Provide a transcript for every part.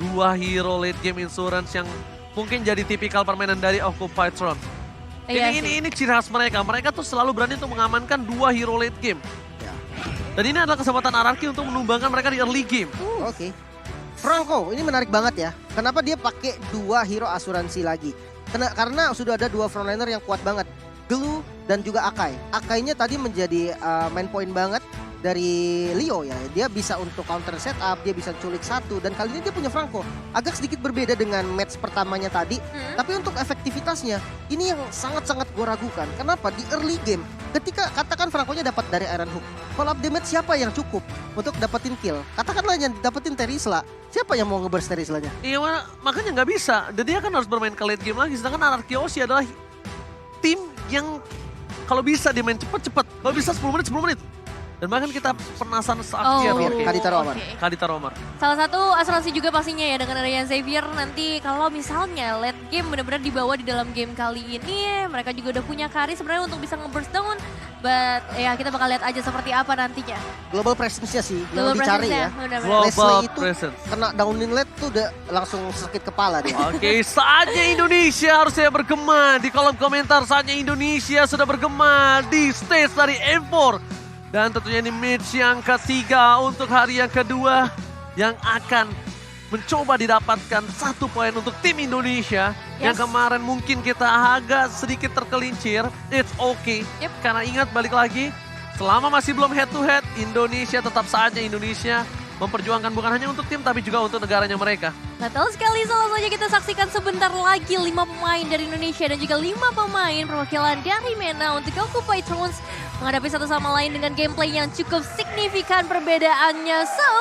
dua hero late game insurance yang mungkin jadi tipikal permainan dari Occupytron. Iya Ini ciri khas mereka. Mereka tuh selalu berani untuk mengamankan dua hero late game. Ya. Dan ini adalah kesempatan Ararki untuk menumbangkan mereka di early game. Oke. Franco, ini menarik banget ya. Kenapa dia pakai dua hero asuransi lagi? Karena sudah ada dua frontliner yang kuat banget. Glue dan juga Akai. Akainya tadi menjadi main point banget dari Leo ya. Dia bisa untuk counter setup, dia bisa culik satu. Dan kali ini dia punya Franco. Agak sedikit berbeda dengan match pertamanya tadi. Tapi untuk efektivitasnya, ini yang sangat-sangat gue ragukan. Kenapa? Di early game, ketika katakan Franco-nya dapat dari Iron Hook. Kalau up damage siapa yang cukup untuk dapetin kill? Katakanlah yang dapetin Terisla. Siapa yang mau ngeburst Terislanya? Iya, makanya nggak bisa. Dan dia kan harus bermain ke late game lagi. Sedangkan Anarchy Oshi adalah tim yang kalau bisa dia main cepet-cepet. Kalau bisa 10 menit, 10 menit. Dan bahkan kita penasaran saat dia Xavier, Kadita Romar. Kadita Romar. Salah satu asuransi juga pastinya ya dengan adanya Xavier nanti kalau misalnya late game benar-benar dibawa di dalam game kali ini mereka juga udah punya carry sebenarnya untuk bisa nge-burst down. But ya kita bakal lihat aja seperti apa nantinya. Global presence-nya sih Global yang dicari presence-nya, ya. benar-benar. Global Leslie itu presence. kena downin late tuh udah langsung sakit kepala dia. Oke, saatnya Indonesia harusnya bergema di kolom komentar. Saatnya Indonesia sudah bergema di stage dari M4. Dan tentunya ini match yang ketiga untuk hari yang kedua yang akan mencoba didapatkan 1 poin untuk tim Indonesia. Yes. Yang kemarin mungkin kita agak sedikit tergelincir. It's okay. Yep. Karena ingat balik lagi, selama masih belum head to head, Indonesia tetap saja Indonesia memperjuangkan bukan hanya untuk tim tapi juga untuk negaranya mereka. Betul sekali, langsung saja kita saksikan sebentar lagi 5 pemain dari Indonesia dan juga 5 pemain perwakilan dari MENA untuk Occupytron menghadapi satu sama lain dengan gameplay yang cukup signifikan perbedaannya. So,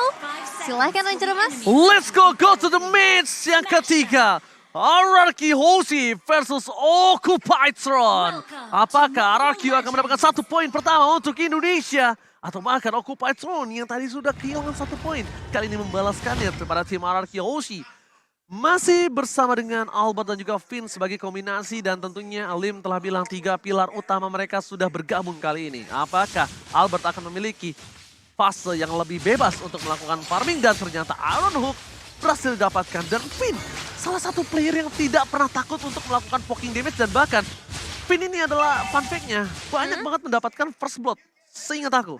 silahkan lanjut Mas. Let's go to the match yang ketiga. Ararki Hoshi versus Occupytron. Apakah Ararki akan mendapatkan 1 poin pertama untuk Indonesia? Atau bahkan Occupytron yang tadi sudah kehilangan 1 poin. Kali ini membalaskannya kepada tim Ararki Hoshi. Masih bersama dengan Albert dan juga Finn sebagai kombinasi. Dan tentunya Alim telah bilang 3 pilar utama mereka sudah bergabung kali ini. Apakah Albert akan memiliki fase yang lebih bebas untuk melakukan farming? Dan ternyata Iron Hook berhasil didapatkan. Dan Finn salah satu player yang tidak pernah takut untuk melakukan poking damage. Dan bahkan Finn ini adalah fun fact-nya banyak banget mendapatkan first blood. Seingat aku.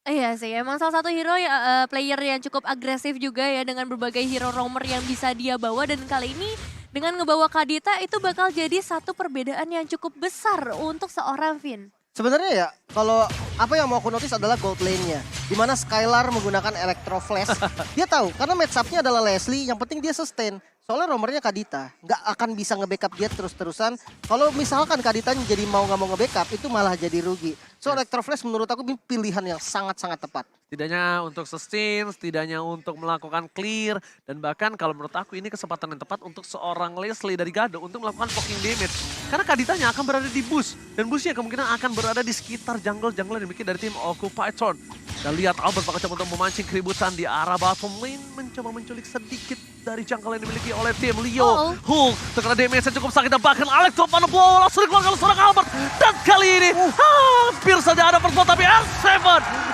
Iya sih, emang salah satu hero ya, player yang cukup agresif juga ya dengan berbagai hero roamer yang bisa dia bawa. Dan kali ini dengan ngebawa Kadita itu bakal jadi satu perbedaan yang cukup besar untuk seorang Finn. Sebenarnya ya, kalau apa yang mau aku notice adalah gold lane-nya. Dimana Skylar menggunakan Electro Flash. Dia tahu, karena match up-nya adalah Leslie, yang penting dia sustain. Soalnya romernya Kadita, nggak akan bisa nge-backup dia terus-terusan. Kalau misalkan Kadita jadi mau nggak mau nge-backup, itu malah jadi rugi. So Electro Flash menurut aku pilihan yang sangat-sangat tepat. Setidaknya untuk sustain, setidaknya untuk melakukan clear. Dan bahkan kalau menurut aku ini kesempatan yang tepat untuk seorang Leslie dari Gado untuk melakukan poking damage. Karena Kaditanya akan berada di bush. Dan bushnya kemungkinan akan berada di sekitar jungle-jungle yang dimiliki dari tim Occupytron. Dan lihat Albert bakal coba untuk memancing keributan di arah bottom lane. Mencoba menculik sedikit dari jungle yang dimiliki oleh tim Leo. Hulk terkena damage-nya cukup sakit. Dan bahkan Alex Topan blow langsung dikeluarkan seorang Albert. Dan kali ini hampir saja ada first blood, tapi R7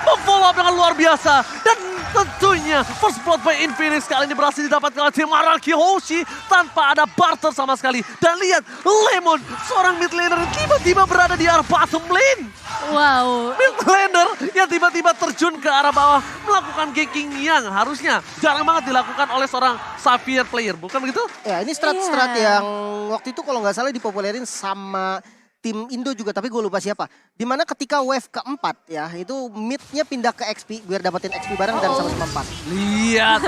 memfollow up dengan luar biasa. Dan tentunya first blood by Infinix kali ini berhasil didapatkan oleh tim Ararki Hoshi tanpa ada barter sama sekali. Dan lihat Lemon, seorang mid laner yang tiba-tiba berada di arah bottom lane. Wow. Mid laner yang tiba-tiba terjun ke arah bawah melakukan ganking yang harusnya jarang banget dilakukan oleh seorang Xavier player, bukan begitu? Ya ini strat-strat yang waktu itu kalau nggak salah dipopulerin sama tim Indo juga, tapi gue lupa siapa. Dimana ketika wave keempat ya, itu mid-nya pindah ke XP biar dapetin XP bareng dan sama-sama 4. Lihat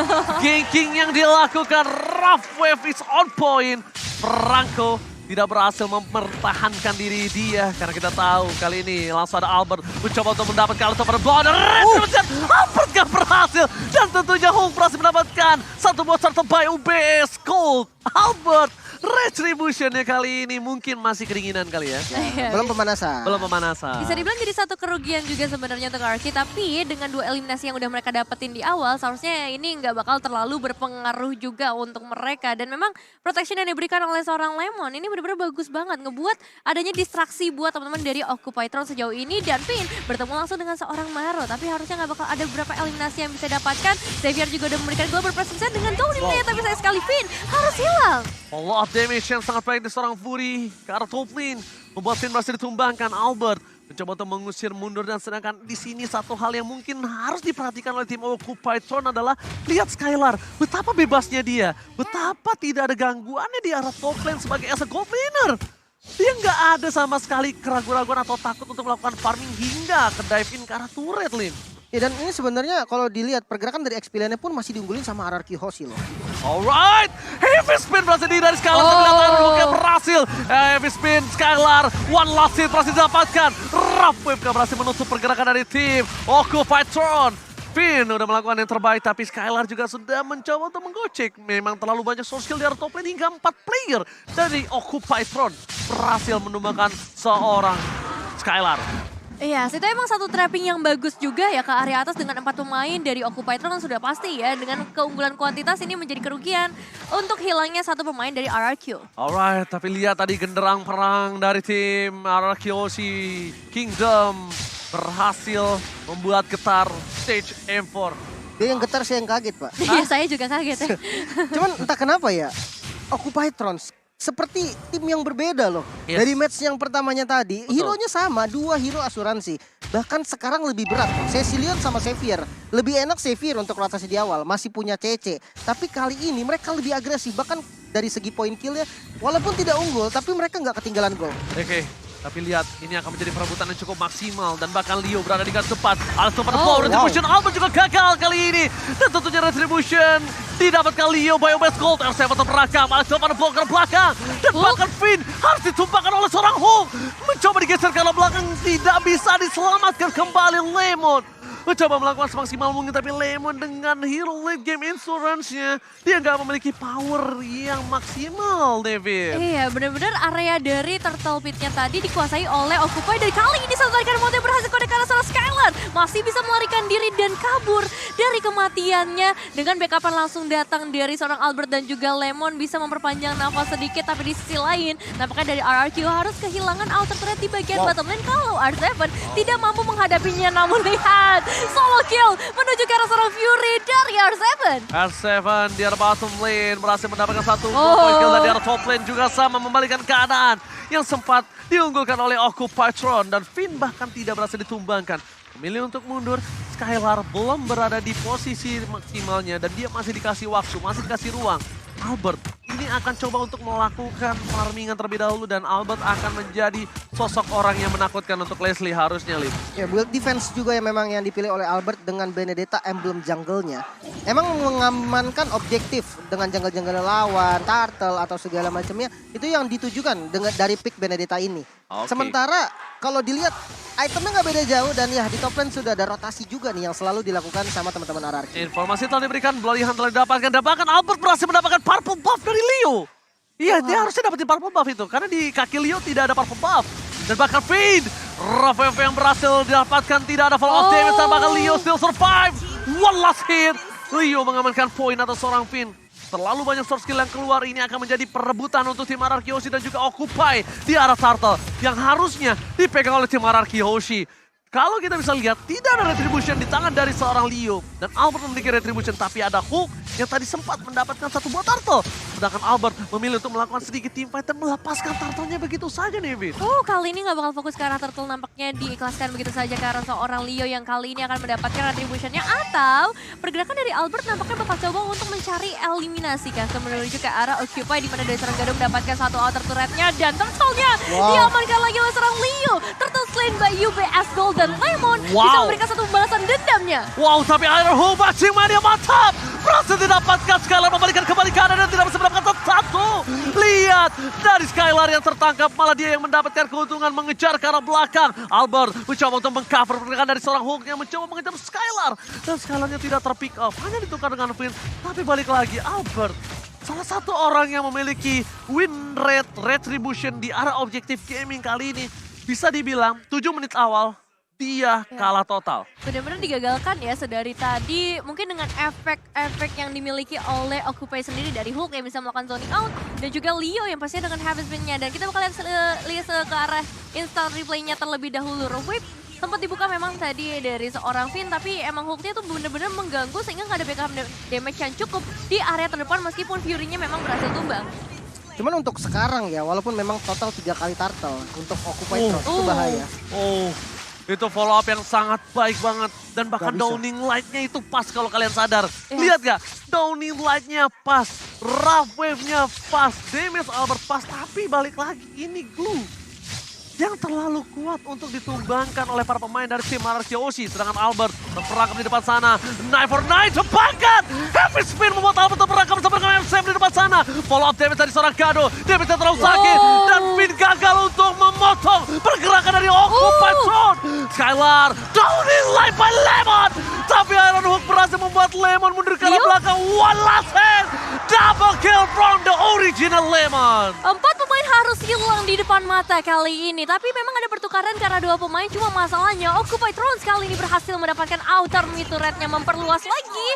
ganking yang dilakukan, rough wave is on point. Franco tidak berhasil mempertahankan diri dia karena kita tahu kali ini langsung ada Albert mencoba untuk mendapatkan Alto pada Blood. Albert gak berhasil dan tentunya Hulk berhasil mendapatkan satu bocor terbaik UBS Gold. Albert Retributionnya kali ini mungkin masih kedinginan kali ya. Belum pemanasan. Belum pemanasan. Bisa dibilang jadi satu kerugian juga sebenarnya untuk Arki, tapi dengan 2 eliminasi yang udah mereka dapetin di awal, seharusnya ini nggak bakal terlalu berpengaruh juga untuk mereka. Dan memang protection yang diberikan oleh seorang Lemon ini benar-benar bagus banget, ngebuat adanya distraksi buat teman-teman dari Occupytron sejauh ini. Dan Finn bertemu langsung dengan seorang Maro, tapi harusnya nggak bakal ada beberapa eliminasi yang bisa dapatkan. Xavier juga udah memberikan global presence dengan Golden Knight, tapi sayang sekali Finn harus hilang. A lot of damage yang sangat baik dari seorang Fury ke arah top lane. Membuat Finn berhasil ditumbangkan. Albert mencoba untuk mengusir mundur, dan sedangkan di sini satu hal yang mungkin harus diperhatikan oleh tim Occupytron adalah lihat Skylar. Betapa bebasnya dia. Betapa tidak ada gangguannya di arah top lane sebagai as a gold laner. Dia nggak ada sama sekali keraguan-raguan atau takut untuk melakukan farming hingga ke dive in ke arah turret lane. Ya, dan ini sebenarnya kalau dilihat pergerakan dari XP lane pun masih diunggulin sama RRQ Hoshi loh. Alright, Heavy Spin berhasil dari Skylar, tapi datang bukan berhasil. Heavy Spin, Skylar, one last hit berhasil didapatkan. Rough Wave gak berhasil menutup pergerakan dari tim Occupytron. Finn udah melakukan yang terbaik, tapi Skylar juga sudah mencoba untuk menggocek. Memang terlalu banyak source skill di arah top lane, hingga 4 player dari Occupytron berhasil menumbangkan seorang Skylar. Iya, itu emang satu trapping yang bagus juga ya ke area atas dengan 4 pemain dari Occupytron sudah pasti ya. Dengan keunggulan kuantitas ini menjadi kerugian untuk hilangnya satu pemain dari RRQ. Alright, tapi lihat tadi genderang perang dari tim RRQ Hoshi Kingdom berhasil membuat getar stage M4. Dia yang getar, saya yang kaget, Pak. Iya, saya juga kaget ya. Cuman entah kenapa ya, Occupytron seperti tim yang berbeda loh. Yes. Dari match yang pertamanya tadi, Betul. hero-nya sama, 2 hero asuransi. Bahkan sekarang lebih berat, Cecilion sama Xavier. Lebih enak Xavier untuk rotasi di awal, masih punya CC. Tapi kali ini mereka lebih agresif, bahkan dari segi point kill-nya, walaupun tidak unggul, tapi mereka nggak ketinggalan gol. Oke, tapi lihat ini akan menjadi perebutan yang cukup maksimal, dan bahkan Leo berada di garis depan. Alas pada flow, Retribution Albert juga gagal kali ini. Dan tentunya Retribution didapatkan Leo by Best Gold. R7 terakam, Alas pada flow ke belakang. Dan bahkan Finn harus ditumpahkan oleh seorang Hulk. Mencoba digeser ke arah belakang, tidak bisa diselamatkan kembali Lemon. Mencoba melakukan semaksimal mungkin, tapi Lemon dengan hero late game insurance-nya, dia nggak memiliki power yang maksimal, David. Iya, benar-benar area dari Turtle Pit-nya tadi dikuasai oleh Occupy. Dan kali ini satu tarikan remote berhasil kode ke arah seorang Skylar. Masih bisa melarikan diri dan kabur dari kematiannya. Dengan backupan langsung datang dari seorang Albert dan juga Lemon bisa memperpanjang nafas sedikit. Tapi di sisi lain, nampaknya dari RRQ harus kehilangan outer turret di bagian bottom lane kalau R7 tidak mampu menghadapinya. Namun lihat, solo kill menuju ke arah seorang Fury dari R7. R7 di arah bottom lane berhasil mendapatkan satu point kill, dan di arah top lane juga sama membalikan keadaan yang sempat diunggulkan oleh Occupytron, dan Finn bahkan tidak berhasil ditumbangkan. Memilih untuk mundur, Skylar belum berada di posisi maksimalnya dan dia masih dikasih waktu, masih dikasih ruang. Albert ini akan coba untuk melakukan farmingan terlebih dahulu, dan Albert akan menjadi sosok orang yang menakutkan untuk Leslie harusnya, Lim. Ya, build defense juga yang memang yang dipilih oleh Albert dengan Benedetta emblem jungle-nya. Emang mengamankan objektif dengan jungle-jungle lawan, turtle atau segala macamnya, itu yang ditujukan dengan dari pick Benedetta ini. Oke. Sementara kalau dilihat itemnya nggak beda jauh, dan ya di top lane sudah ada rotasi juga nih yang selalu dilakukan sama teman-teman RRQ. Informasi telah diberikan, Bloody Hunt telah didapatkan, dan bahkan Albert berhasil mendapatkan purple buff dari Leo. Iya, dia harusnya dapetin purple buff itu, karena di kaki Leo tidak ada purple buff. Dan bahkan Finn, Rafael yang berhasil didapatkan, tidak ada fall off damage, dan bahkan Leo still survive. One last hit, Leo mengamankan poin atas seorang Finn. Terlalu banyak source skill yang keluar, ini akan menjadi perebutan untuk tim RRQ Hoshi dan juga Occupy di arah Turtle yang harusnya dipegang oleh tim RRQ Hoshi. Kalau kita bisa lihat, tidak ada retribution di tangan dari seorang Leo. Dan Albert memiliki retribution, tapi ada Hulk yang tadi sempat mendapatkan satu buah turtle. Sedangkan Albert memilih untuk melakukan sedikit teamfight dan melepaskan turtle-nya begitu saja nih, Vin. Kali ini nggak bakal fokus ke arah turtle, nampaknya diikhlaskan begitu saja ke arah seorang Leo yang kali ini akan mendapatkan retribution-nya. Atau pergerakan dari Albert nampaknya bakal coba untuk mencari eliminasi kan, menuju ke arah Occupy, di mana dari seorang Gado mendapatkan satu outer turret-nya, dan turtle-nya diamankan lagi oleh seorang Leo. Turtle slain by UBS Gold, dan Lemon bisa memberikan satu balasan dendamnya. Wow, tapi Iron Hulk matching mania mantap. Berhasil didapatkan, Skylar membalikan kembali kanan dan tidak bisa mendapatkan satu. Lihat, dari Skylar yang tertangkap, malah dia yang mendapatkan keuntungan mengejar ke arah belakang. Albert mencoba untuk mengcover pergerakan dari seorang Hulk yang mencoba mengejar Skylar. Dan Skylarnya tidak terpick up, hanya ditukar dengan Finn. Tapi balik lagi, Albert salah satu orang yang memiliki win rate retribution di arah objektif gaming kali ini. Bisa dibilang 7 menit awal dia kalah total. Benar-benar digagalkan ya sedari tadi, mungkin dengan efek-efek yang dimiliki oleh Occupy sendiri dari Hulk yang bisa melakukan zoning out, dan juga Leo yang pastinya dengan heavy spin-nya. Dan kita bakal lihat ke arah instant replay-nya terlebih dahulu. Whip sempat dibuka memang tadi dari seorang Finn, tapi emang Hulk-nya tuh benar-benar mengganggu sehingga nggak ada backup damage yang cukup di area terdepan meskipun Fury-nya memang berhasil tumbang. Cuman untuk sekarang ya, walaupun memang total 3 kali turtle untuk Occupy Throne itu bahaya. Itu follow up yang sangat baik banget. Dan bahkan downing light-nya itu pas kalau kalian sadar. Lihat gak? Downing light-nya pas. Rough wave-nya pas. Damage Albert pas. Tapi balik lagi ini glue yang terlalu kuat untuk ditumbangkan oleh para pemain dari tim RRQ Oshi. Sedangkan Albert terperangkap di depan sana. Knife for Knife terbangkat. Heavy spin membuat Albert terperangkap bersama dengan MCM di depan sana. Follow up damage dari seorang Gado. Damage terlalu sakit. Dan Finn gagal untuk memotong pergerakan dari Occupy Throne. Skylar, downing light by Lemon. Tapi Iron Hook berhasil membuat Lemon mundur ke arah belakang. One last hit. Double kill from the original Lemon. 4 pemain harus hilang di depan mata kali ini. Tapi memang ada pertukaran karena 2 pemain, cuma masalahnya Occupy Throne kali ini berhasil mendapatkan outer mid turret-nya, memperluas lagi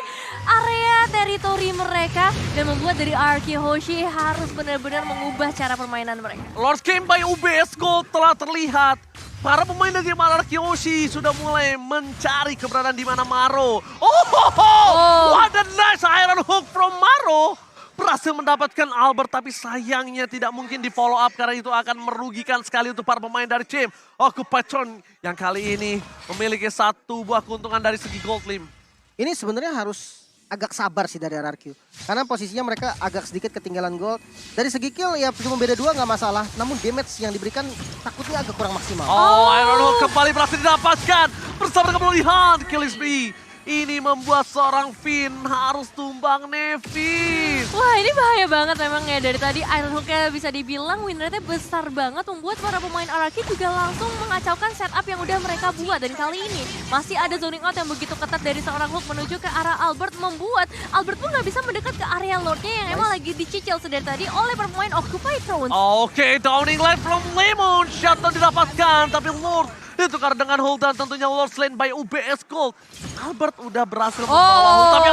area teritori mereka dan membuat dari RRQ Hoshi harus benar-benar mengubah cara permainan mereka. Lord's Game by UBS Gold telah terlihat. Para pemain dari tim RRQ Hoshi sudah mulai mencari keberadaan di mana Maro. What a nice Iron Hook from Maro. Berhasil mendapatkan Albert, tapi sayangnya tidak mungkin di follow up karena itu akan merugikan sekali untuk para pemain dari tim Occupy Throne yang kali ini memiliki 1 buah keuntungan dari segi gold lim. Ini sebenarnya harus agak sabar sih dari RRQ. Karena posisinya mereka agak sedikit ketinggalan gold. Dari segi kill ya cuma beda 2 nggak masalah. Namun damage yang diberikan takutnya agak kurang maksimal. Iron Hook kembali berhasil didapatkan bersama dengan pemulihan Kill Isby. Ini membuat seorang Finn harus tumbang Nevi. Wah, ini bahaya banget memang ya. Dari tadi Iron Hook-nya bisa dibilang win rate-nya besar banget, membuat para pemain RRQ juga langsung mengacaukan setup yang udah mereka buat. Dan kali ini masih ada zoning out yang begitu ketat dari seorang Hook menuju ke arah Albert, membuat Albert pun nggak bisa mendekat ke area Lord-nya yang emang lagi dicicil sedari tadi oleh para pemain Occupy Throne. Oke, downing light from Lemon. Shutdown didapatkan, tapi Lord ditukar dengan Hulk dan tentunya Lord Slain by UBS Gold. Albert udah berhasil membawa Hulk, tapi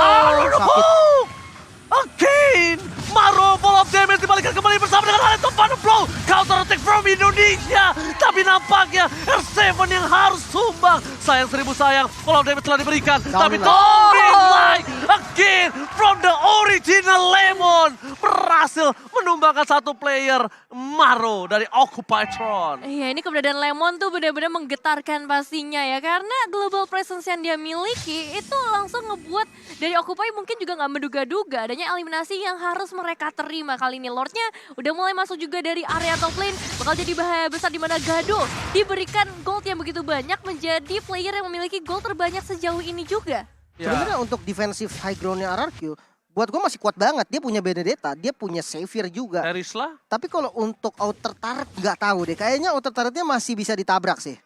Hulk! Again! Maro follow up damage dibalikan kembali bersama dengan Alex Van Flow. Counter attack from Indonesia. Tapi nampaknya R7 yang harus sumbang. Sayang seribu sayang, follow up damage telah diberikan. Tapi downing light again from the original Lemon. Berhasil menumbangkan 1 player Maro dari Occupy Throne. Iya, ini keberadaan Lemon tuh benar-benar menggetarkan pastinya ya. Karena global presence yang dia miliki itu langsung ngebuat dari Occupy mungkin juga nggak menduga-duga adanya eliminasi yang harus mereka terima. Kali ini Lordnya udah mulai masuk juga dari area top lane. Bakal jadi bahaya besar di mana Gado diberikan gold yang begitu banyak, menjadi player yang memiliki gold terbanyak sejauh ini juga. Sebenarnya untuk defensive high ground-nya RRQ, buat gue masih kuat banget. Dia punya Benedetta, dia punya Xavier juga. Erisla? Tapi kalau untuk outer turret nggak tahu deh. Kayaknya outer turretnya masih bisa ditabrak sih.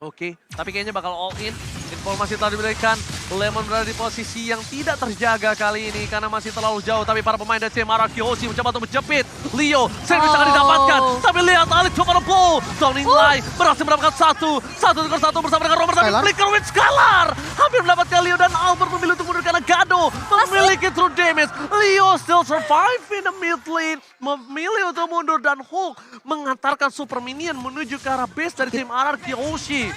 Oke, tapi kayaknya bakal all in. Informasi telah diberikan. Lemon berada di posisi yang tidak terjaga kali ini karena masih terlalu jauh. Tapi para pemain dari tim RRQ Hoshi mencoba untuk menjepit. Leo, service akan didapatkan. Tapi lihat Alex coba blow. Downing light berhasil mendapatkan 1 bersama dengan Robert. Tapi flicker with Skylar. Hampir mendapatkan Leo dan Albert memilih untuk mundur karena Gado memiliki true damage. Leo still survive in the mid lane. Memilih untuk mundur dan Hulk mengantarkan super minion menuju ke arah base dari tim RRQ Hoshi.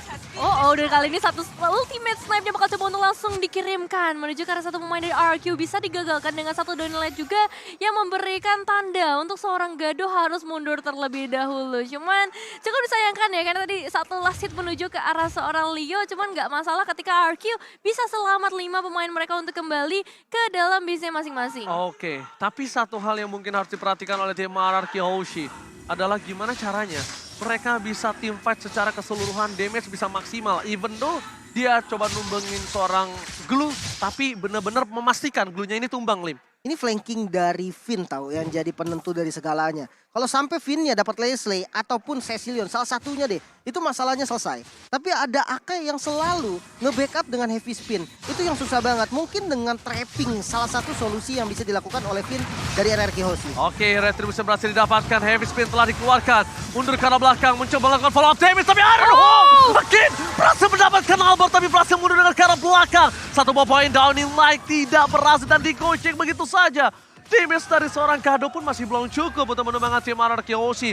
Dan kali ini 1 ultimate snipe-nya bakal coba untuk langsung dikirimkan menuju ke arah 1 pemain dari RRQ. Bisa digagalkan dengan 1 downing light juga yang memberikan tanda untuk seorang Gado harus mundur terlebih dahulu. Cuman cukup disayangkan ya karena tadi 1 last hit menuju ke arah seorang Leo. Cuman nggak masalah ketika RRQ bisa selamat 5 pemain mereka untuk kembali ke dalam base-nya masing-masing. Oke, tapi satu hal yang mungkin harus diperhatikan oleh tim RRQ Hoshi adalah gimana caranya mereka bisa team fight secara keseluruhan, damage bisa maksimal. Even though dia coba numbangin seorang glue, tapi benar-benar memastikan glue-nya ini tumbang, Lim. Ini flanking dari Finn tahu yang jadi penentu dari segalanya. Kalau sampai Finn-nya dapat Leslie ataupun Cecilion, salah satunya deh, itu masalahnya selesai. Tapi ada Akai yang selalu nge-backup dengan heavy spin. Itu yang susah banget. Mungkin dengan trapping salah satu solusi yang bisa dilakukan oleh Finn dari RRQ Hoshi. Oke, retribution berhasil didapatkan. Heavy spin telah dikeluarkan. Mundur ke arah belakang, mencoba melakukan follow up damage. Tapi makin berhasil mendapatkan Albert, tapi berhasil mundur dengan ke arah belakang. 1 buah poin downing like tidak berhasil dan digocek begitu saja. Damage dari seorang Kado pun masih belum cukup untuk menumbangkan tim RRQ Hoshi.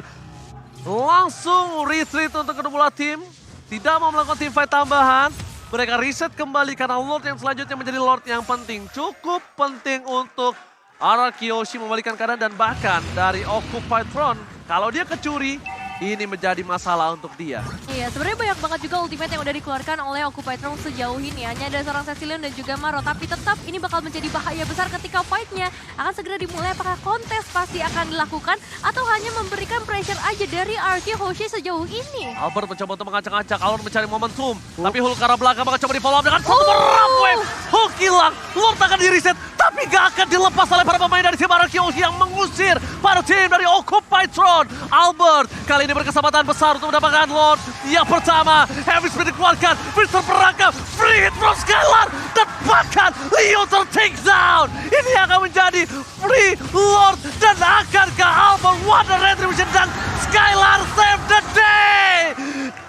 Langsung retreat untuk kedua tim. Tidak mau melakukan team fight tambahan. Mereka reset kembali karena Lord yang selanjutnya menjadi Lord yang penting. Cukup penting untuk RRQ Hoshi membalikan keadaan dan bahkan dari Occupied Throne. Kalau dia kecuri, ini menjadi masalah untuk dia. Iya, sebenarnya banyak banget juga ultimate yang udah dikeluarkan oleh Occupied Throne sejauh ini. Hanya ada seorang Cecilion dan juga Maro. Tapi tetap ini bakal menjadi bahaya besar ketika fight-nya akan segera dimulai. Apakah kontes pasti akan dilakukan atau hanya memberikan pressure aja dari RRQ Hoshi sejauh ini? Albert mencoba untuk mengacak-acak, Albert mencari momentum. Tapi Hulk ke arah belakang bakal coba di follow up dengan satu merap wave. Hulk hilang, Lord akan di reset. Tapi gak akan dilepas oleh para pemain dari tim RRQ Hoshi yang mengusir para tim dari Occupied Throne. Albert kali ini berkesempatan besar untuk mendapatkan Lord. Yang pertama, heavy spin dikeluarkan. Finn terperangkap, free hit from Skylar. Dan bahkan Leo take down. Ini akan menjadi free Lord. Dan akankah Albert Wonder Retribution dan Skylar save the day?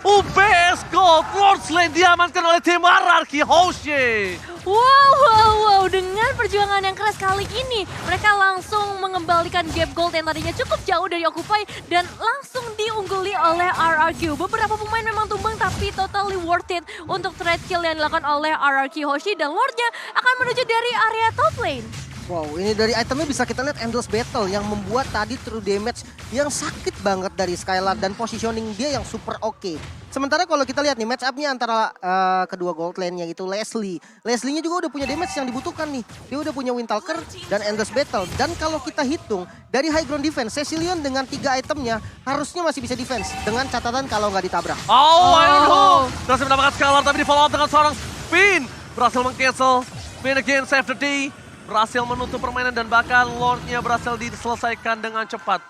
UBS Gold, Lord Slane diamankan oleh tim RRQ Hoshi. Wow, dengan perjuangan yang keras kali ini, mereka langsung mengembalikan gap gold yang tadinya cukup jauh dari Occupy dan langsung diungguli oleh RRQ. Beberapa pemain memang tumbang tapi totally worth it untuk trade kill yang dilakukan oleh RRQ Hoshi dan Lordnya akan menuju dari area top lane. Wow, ini dari itemnya bisa kita lihat Endless Battle yang membuat tadi true damage yang sakit banget dari Skylar dan positioning dia yang super oke. Sementara kalau kita lihat nih match up-nya antara kedua gold lane yaitu Leslie. Leslie-nya juga udah punya damage yang dibutuhkan nih. Dia udah punya Windtalker dan Endless Battle. Dan kalau kita hitung dari high ground defense, Cecilion dengan 3 itemnya harusnya masih bisa defense. Dengan catatan kalau nggak ditabrak. Iron Hulk berhasil mendapatkan Skylar tapi di follow up dengan seorang Finn. Berhasil meng-cancel. Finn again save the day. Berhasil menutup permainan dan bahkan Lordnya berhasil diselesaikan dengan cepat.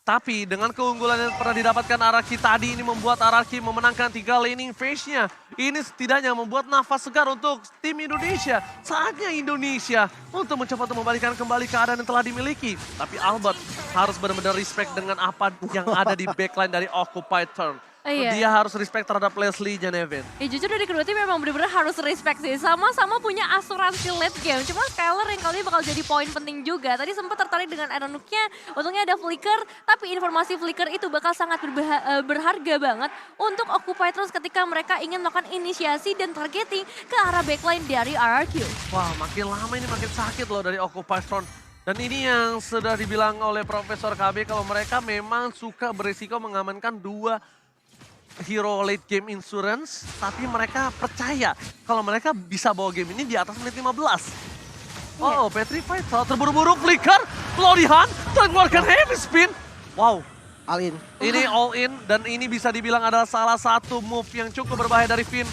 Tapi dengan keunggulan yang pernah didapatkan Araki tadi ini membuat Araki memenangkan 3 laning phase-nya. Ini setidaknya membuat nafas segar untuk tim Indonesia. Saatnya Indonesia untuk mencoba untuk membalikan kembali keadaan yang telah dimiliki. Tapi Albert harus benar-benar respect dengan apa yang ada di backline dari Occupied Throne. Iya. Dia harus respect terhadap Leslie dan Evan. Ya jujur dari kedua tim memang benar-benar harus respect sih. Sama-sama punya asuransi late game. Cuma Skylar yang kali ini bakal jadi poin penting juga. Tadi sempat tertarik dengan Aeronuknya. Untungnya ada Flicker. Tapi informasi Flicker itu bakal sangat berharga banget untuk Occupy Throne ketika mereka ingin melakukan inisiasi dan targeting ke arah backline dari RRQ. Wah, makin lama ini makin sakit loh dari Occupy Throne. Dan ini yang sudah dibilang oleh Profesor KB kalau mereka memang suka berisiko mengamankan 2 hero late game insurance, tapi mereka percaya kalau mereka bisa bawa game ini di atas menit 15. Oh, Petrified terburu-buru flicker, Lorihan terkeluarkan heavy spin. Wow, All in. ini all in dan ini bisa dibilang adalah salah satu move yang cukup berbahaya dari Finn.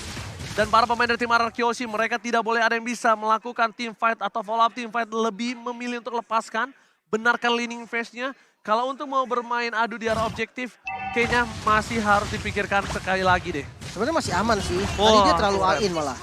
Dan para pemain dari tim RRQ Hoshi, mereka tidak boleh ada yang bisa melakukan team fight atau follow up team fight, lebih memilih untuk lepaskan, benarkan leaning phase-nya. Kalau untuk mau bermain adu di arah objektif, kayaknya masih harus dipikirkan sekali lagi deh. Sebenarnya masih aman sih. Tadi Wah, dia terlalu all keren. in malah.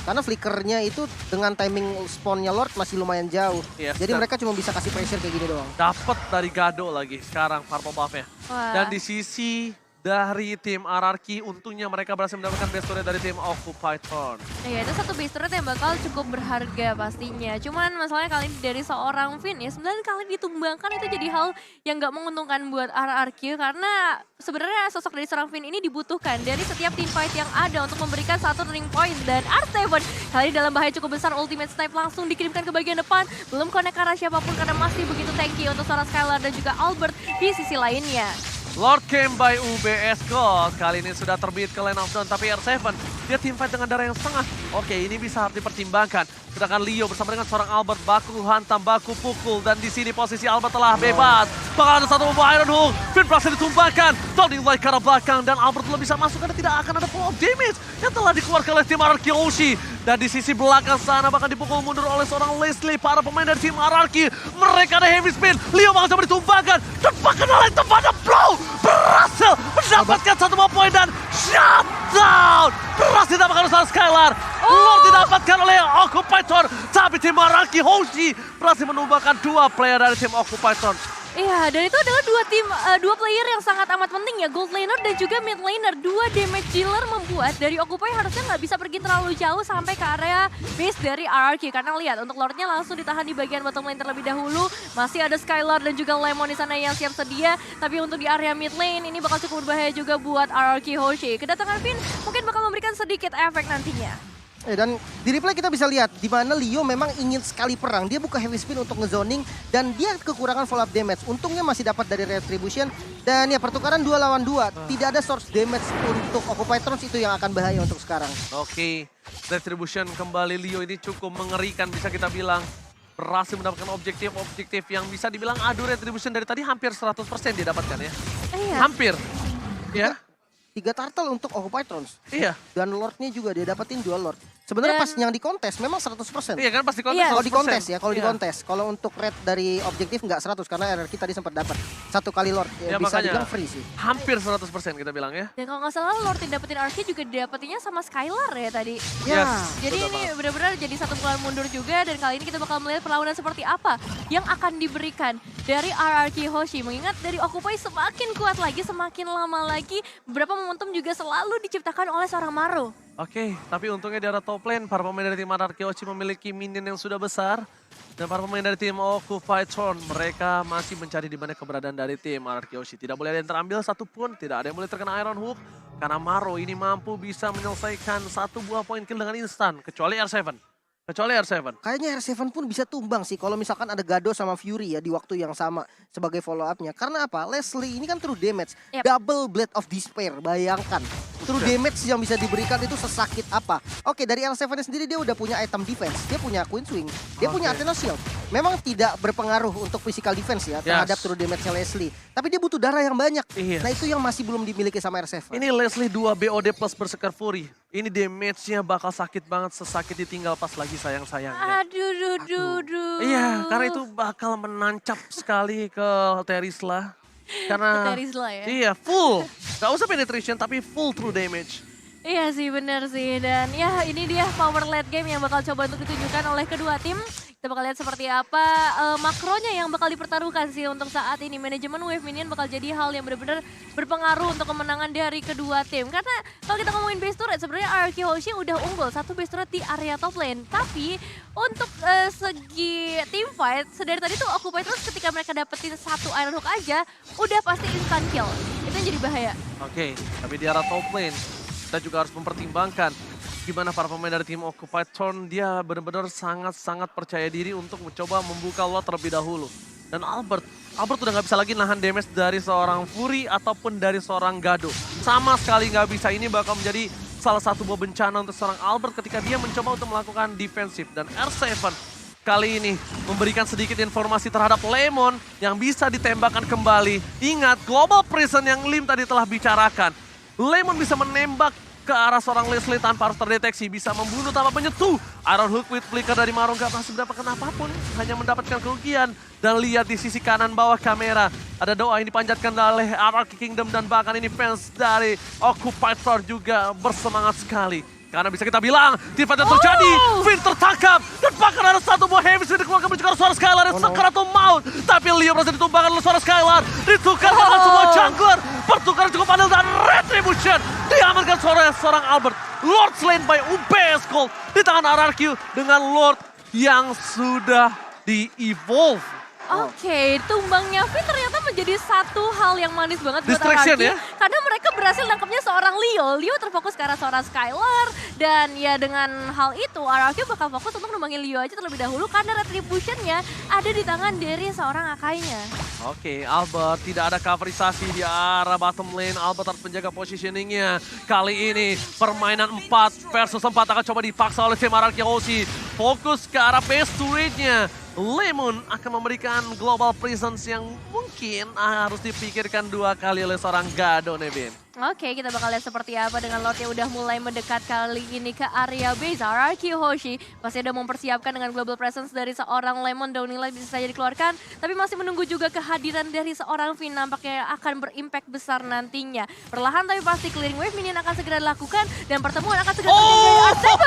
Karena flickernya itu dengan timing spawnnya Lord masih lumayan jauh. Yes, Jadi dan mereka cuma bisa kasih pressure kayak gini doang. dapat dari Gado lagi sekarang purple buff-nya. Wah. Dan di sisi dari tim RRQ, untungnya mereka berhasil mendapatkan best turret dari tim Occupied Throne. Iya, itu satu base turret yang bakal cukup berharga pastinya. Cuman masalahnya kali ini dari seorang Finn ya, 9 kali ditumbangkan itu jadi hal yang gak menguntungkan buat RRQ. Karena sebenarnya sosok dari seorang Finn ini dibutuhkan dari setiap team fight yang ada untuk memberikan satu turning point. Dan R7 kali ini dalam bahaya cukup besar, ultimate snipe langsung dikirimkan ke bagian depan. Belum connect ke arah siapapun karena masih begitu tanky untuk seorang Skylar dan juga Albert di sisi lainnya. Lord came by UBS Gold. Kali ini sudah terbit ke lane of down, tapi R7 dia team fight dengan darah yang setengah. Oke, ini bisa harus dipertimbangkan. Sedangkan Leo bersama dengan seorang Albert baku hantam, baku pukul. Dan di sini posisi Albert telah bebas. Bakal ada satu membawa Iron Hulk. Finn berhasil ditumbangkan. Downing light ke arah belakang. Dan Albert belum bisa masuk karena tidak akan ada follow up damage yang telah dikeluarkan oleh tim RRQ Hoshi. Dan di sisi belakang sana bahkan dipukul mundur oleh seorang Leslie. Para pemain dari tim RRQ. Mereka ada heavy spin. Leo bakal coba ditumbangkan. Dan bahkan oleh tempatnya Blow berhasil mendapatkan satu buah poin dan shutdown. Berhasil didapatkan oleh seorang Skylar. Lord didapatkan oleh Occupied. Tapi tim RRQ Hoshi berhasil menumbangkan dua player dari tim Occupied. Iya, dan itu adalah dua player yang sangat amat penting ya, gold laner dan juga mid laner. Dua damage dealer membuat dari Occupy harusnya nggak bisa pergi terlalu jauh sampai ke area base dari RRQ. Karena lihat, untuk Lordnya langsung ditahan di bagian bottom lane terlebih dahulu. Masih ada Skylar dan juga Lemon di sana yang siap sedia. Tapi untuk di area mid lane ini bakal cukup berbahaya juga buat RRQ Hoshi. Kedatangan Finn mungkin bakal memberikan sedikit efek nantinya. Dan di replay kita bisa lihat di mana Leo memang ingin sekali perang. Dia buka heavy spin untuk ngezoning dan dia kekurangan follow up damage. Untungnya masih dapat dari Retribution dan ya pertukaran 2 lawan 2. Tidak ada source damage untuk Occupied Thrones, itu yang akan bahaya untuk sekarang. Oke, Retribution kembali. Leo ini cukup mengerikan bisa kita bilang. Berhasil mendapatkan objektif yang bisa dibilang aduh Retribution dari tadi hampir 100% dia dapatkan ya. Iya. Hampir. Ya. 3 turtle untuk Occupied Thrones. Iya. Dan Lordnya juga dia dapetin 2 Lord. Sebenarnya pas yang di kontes memang 100%. Iya kan pasti kontes. Iya. Kalau di 100%. kontes ya, kalau di Iya. kontes. Kalau untuk rate dari objektif nggak 100 karena RRQ tadi sempat dapat 1 kali Lord. Ya, Bisa makanya. dibilang free sih. Hampir 100% kita bilang ya. Dan kalau nggak salah Lord yang dapetin RRQ juga dapetinnya sama Skylar ya tadi. Ya. Jadi betul ini banget. benar-benar jadi satu pukulan mundur juga, dan kali ini kita bakal melihat perlawanan seperti apa yang akan diberikan dari RRQ Hoshi. Mengingat dari Occupy semakin kuat lagi, semakin lama lagi, beberapa momentum juga selalu diciptakan oleh seorang Maru. Oke, tapi untungnya di arah top lane, para pemain dari tim RRQ Hoshi memiliki minion yang sudah besar. Dan para pemain dari tim Occupied Thrones, mereka masih mencari di mana keberadaan dari tim RRQ Hoshi. Tidak boleh ada yang terambil satupun, tidak ada yang boleh terkena Iron Hook. Karena Maro ini mampu bisa menyelesaikan satu buah poin kill dengan instan, kecuali R7. Kayaknya R7 pun bisa tumbang sih kalau misalkan ada Gado sama Fury ya di waktu yang sama sebagai follow up-nya. Karena apa? Leslie ini kan true damage. Yep. Double Blade of Despair, bayangkan. True damage yang bisa diberikan itu sesakit apa. Oke, dari R7 sendiri dia udah punya item defense. Dia punya Queen Swing, dia punya Athena Shield. Memang tidak berpengaruh untuk physical defense ya terhadap true damage-nya Leslie. Tapi dia butuh darah yang banyak. Iya. Nah itu yang masih belum dimiliki sama R7. Ini Leslie 2 BOD plus Berserker Fury. Ini damage-nya bakal sakit banget, sesakit ditinggal pas lagi sayang-sayangnya. Aduh. Iya, karena itu bakal menancap sekali ke Terisla. Karena Terisla ya. Iya, full. Gak usah penetration tapi full true damage. Iya sih, bener sih. Dan ya ini dia power late game yang bakal coba untuk ditunjukkan oleh kedua tim. Kita bakal lihat seperti apa makronya yang bakal dipertaruhkan sih untuk saat ini. Manajemen wave minion bakal jadi hal yang benar-benar berpengaruh untuk kemenangan dari kedua tim. Karena kalau kita ngomongin base turret, sebenarnya RRQ Hoshi udah unggul satu base turret di area top lane. Tapi untuk segi team fight, sedari tadi tuh Occupied terus ketika mereka dapetin satu Iron Hook aja, udah pasti instant kill. Itu yang jadi bahaya. Oke, tapi di arah top lane kita juga harus mempertimbangkan gimana para pemain dari tim Occupied Thrones, dia benar-benar sangat-sangat percaya diri untuk mencoba membuka lot terlebih dahulu. Dan Albert udah nggak bisa lagi nahan damage dari seorang Fury ataupun dari seorang Gado. Sama sekali nggak bisa, ini bakal menjadi salah satu buah bencana untuk seorang Albert ketika dia mencoba untuk melakukan defensif. Dan R7 kali ini memberikan sedikit informasi terhadap Lemon yang bisa ditembakkan kembali. Ingat, Global Prison yang Lim tadi telah bicarakan. Lemon bisa menembak ke arah seorang Leslie tanpa harus terdeteksi, bisa membunuh tanpa menyentuh. Iron Hook with flicker dari Maro gak masih mendapatkan apapun, hanya mendapatkan kerugian. Dan lihat di sisi kanan bawah kamera, ada doa yang dipanjatkan oleh RRQ Kingdom dan bahkan ini fans dari Occupied Thrones juga bersemangat sekali. Karena bisa kita bilang, team fight yang terjadi, Finn tertangkap, dan bahkan ada satu buah heavy sudah dikeluarkan menuju suara Skylar yang Sakaratul Maut. Tapi Leo berhasil ditumbangkan oleh suara Skylar, ditukar dengan semua jungler, pertukaran cukup adil dan Retribution diamankan seorang Albert. Lord slain by UBS Gold di tangan RRQ dengan Lord yang sudah di-evolve. Oke, tumbangnya Finn ternyata menjadi satu hal yang manis banget buat Distraction RRQ. ya? Karena mereka berhasil nangkepnya seorang Leo. Leo terfokus ke arah seorang Skylar. Dan ya dengan hal itu RRQ bakal fokus untuk numbangin Leo aja terlebih dahulu. Karena Retribution-nya ada di tangan dari seorang Akainya. Oke, Albert tidak ada coverisasi di arah bottom lane. Albert harus menjaga positioningnya. Kali ini permainan 4 versus 4 akan coba dipaksa oleh tim RRQ Hoshi. Fokus ke arah base turret-nya. Lemon akan memberikan global presence yang mungkin harus dipikirkan 2 kali oleh seorang Gado, Nevin. Oke, kita bakal lihat seperti apa dengan Lord yang udah mulai mendekat kali ini ke area base. RRQ Hoshi pasti udah mempersiapkan dengan global presence dari seorang Lemon. Downhill bisa saja dikeluarkan, tapi masih menunggu juga kehadiran dari seorang Vin. Nampaknya akan berimpact besar nantinya. Perlahan tapi pasti clearing wave minion akan segera dilakukan dan pertemuan akan segera terjadi dari R7.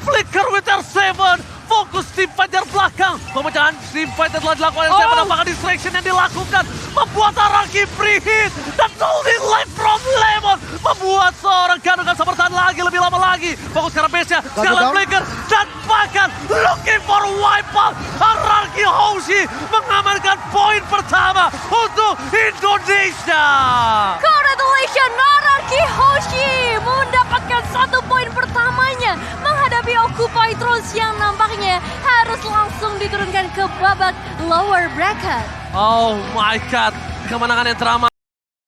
Flicker with R7, fokus team fight dari belakang. Pemecahan team fight yang telah dilakukan R7, apakah distraction yang dilakukan membuat Araki free hit. Dan holding life from Lemon membuat seorang Gado gak bisa bertahan lagi, lebih lama lagi. Fokus karena base-nya, sekalian flicker dan bahkan looking for wipeout. Araki Hoshi mengamankan poin pertama untuk Indonesia. Congratulations, Araki Hoshi mendapatkan 1 poin pertamanya menghadapi Occupy Thrones yang nampaknya harus langsung diturunkan ke babak lower bracket. Oh my god, kemenangan yang drama.